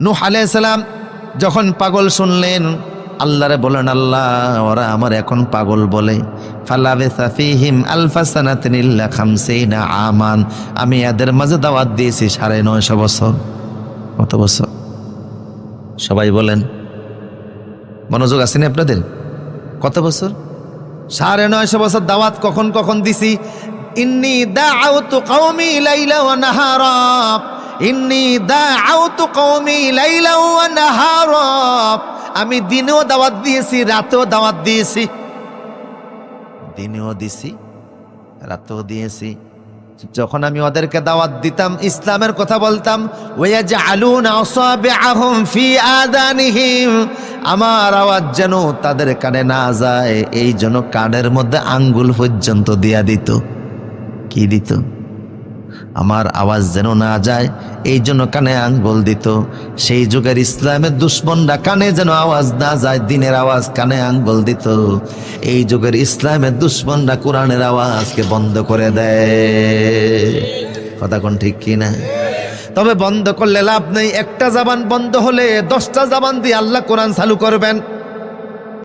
নূহ আলাইহিস সালাম যখন পাগল শুনলেন, আল্লাহরে বলেন, আল্লাহ ওরা আমার এখন পাগল বলে। ফালাবিসা ফীহিম আলফা সানাতিন ইল্লা 50 আমান, আমি এদের মাঝে দাওয়াত দিয়েছি 950 বছর। কত বছর? সবাই বলেন, মনোযোগ আসেনি আপনাদের? কত বছর? 950 বছর দাওয়াত কখন কখন দিছি? ইন্নী দাআউতু কওমি লাইলা ওয়া নাহারা, ইন্নী দাআউতু কওমি লাইলা ওয়া নাহারা, আমি দিনেও দাওয়াত দিয়েছি, রাতেও দাওয়াত দিয়েছি। দিনেও দিছি, রাতেও দিয়েছি। যখন আমি ওদেরকে দাওয়াত দিতাম, ইসলামের কথা বলতাম, ওয়াজআলুনা আসাবিআহুম ফি আযানিহিম, আমার আওয়াজ যেন তাদের কানে না যায় এই জন্য কানের মধ্যে আঙ্গুল পর্যন্ত দিয়া দিত। কি দিত? আমার আওয়াজ যেন না যায় এই জন্য কানে আঙ্গুল দিত। সেই যুগের ইসলামের দুশ্মনরা কানে যেন আওয়াজ না যায়, দিনের আওয়াজ কানে আঙ্গুল দিত। এই যুগের ইসলামের দুশ্মনরা কোরআনের আওয়াজকে বন্ধ করে দেয়। কথা কোন ঠিক কি না? তবে বন্ধ করলে লাভ নেই। একটা জবান বন্ধ হলে 10টা জবান দিয়ে আল্লাহ কোরআন চালু করবেন।